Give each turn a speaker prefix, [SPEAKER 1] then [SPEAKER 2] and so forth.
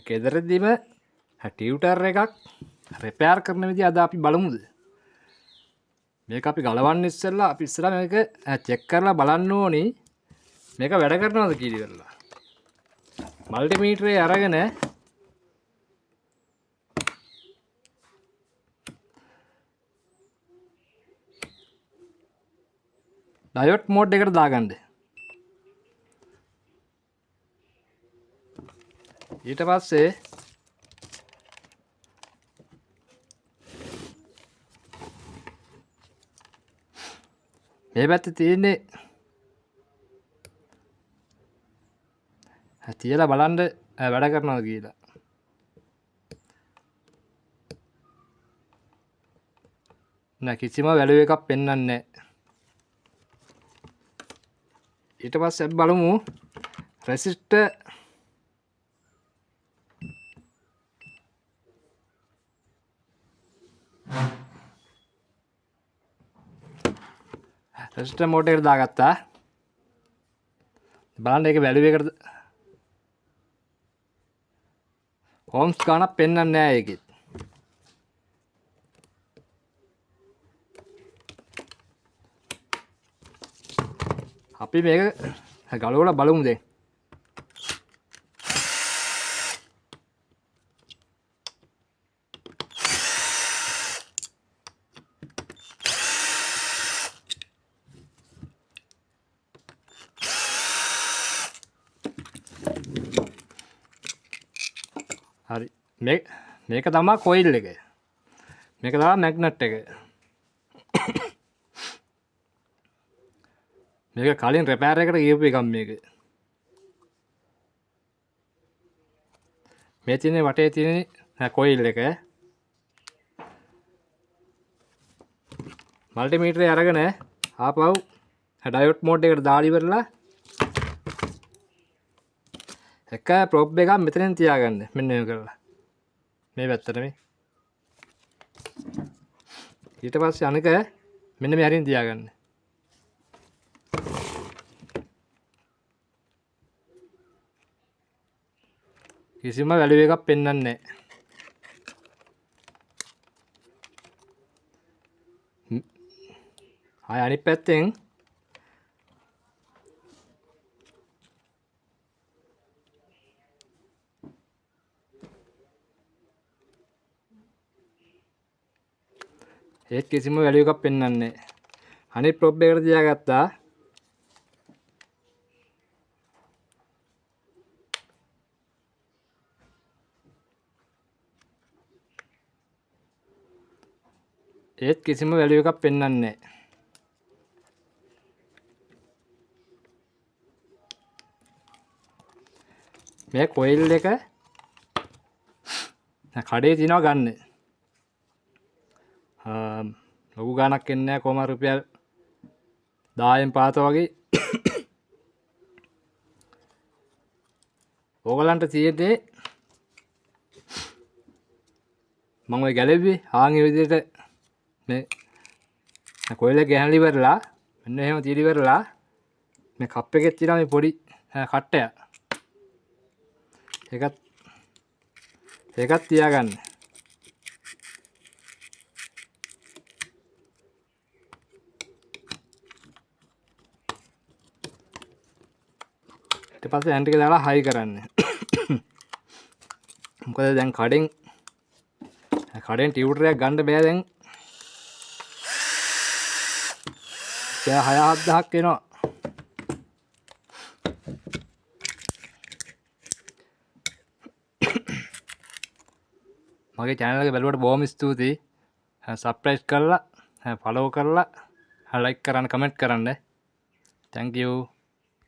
[SPEAKER 1] ගෙදරදීම tutor එකක් repair කරන විදිහ අද අපි බලමුද? මේක අපි ගලවන්න ඉස්සෙල්ලා අපි ඉස්සරහ මේක චෙක් කරලා බලන්න ඕනි මේක වැඩ කරනවද කියලා. මල්ටිමීටරේ අරගෙන ඩයෝඩ් මෝඩ් එකට දාගන්න. ඊට පස්සේ මේ පැත්තේ තියෙන්නේ තියලා බලන්න වැඩ කරනවද කියලා. නෑ කිසිම වැලියු එකක් පෙන්වන්නේ නැහැ. ඊට පස්සේ අපි බලමු රෙසිස්ටර් මෝඩ් එකට දාගත්තා. බලන්න ඒක වැලියු එකට ඕම්ස් ගානක් පෙන්වන්නේ නැහැ ඒකෙත්. අපි මේක ගලවලා බලමු දැන්. හරි මේක තමයි කොයිල් එක. මේක තමයි මැග්නට් එක. මේක කලින් රිපෙයාර් එකට ගියපු එකක් මේක. මේ තියෙන වටේ තියෙන කොයිල් එක. මල්ටිමීටරේ අරගෙන ආපහු ඩයෝඩ් මෝඩ් එකට දාලා ඉවරලා එක ප්‍රොබ් එකක් මෙතනින් තියාගන්න. මෙන්න මේක කරලා. මේ පැත්තට මේ. ඊට පස්සේ අනික මෙන්න මේ හරින් තියාගන්න. කිසිම වැලියු එකක් පෙන්වන්නේ නැහැ. ආය අනිත් පැත්තෙන් ඒත් කිසිම වැලියු එකක් පෙන්වන්නේ නැහැ. අනිත් ප්‍රොබ් එකට තියාගත්තා. ඒත් කිසිම වැලියු එකක් පෙන්වන්නේ නැහැ. මේ කොයිල් එක කඩේ තියනවා ගන්න. ලොකු ගාණක් එන්නේ නැහැ කොහම රුපියල් 10න් පාත වගේ. ඕගලන්ට තියෙන්නේ මම ඔය ගැලෙව්වේ ආන් ඒ විදිහට මේ කොයිල් එක ගහලා ඉවරලා මෙන්න එහෙම තියලා ඉවරලා මේ කප් එකේ තියෙන මේ පොඩි කට්ටය ඒකත් තියාගන්න. ඊට පස්සේ ඇන් ටික දාලා හයි කරන්න. මොකද දැන් කඩෙන් ටියුටර් එකක් ගන්න බෑ දැන්. ඒ 6-7000ක් එනවා. මගේ channel එක බලුවට බොහොම ස්තුතියි. subscribe කරලා, follow කරලා, like කරන්න, comment කරන්න. Thank you.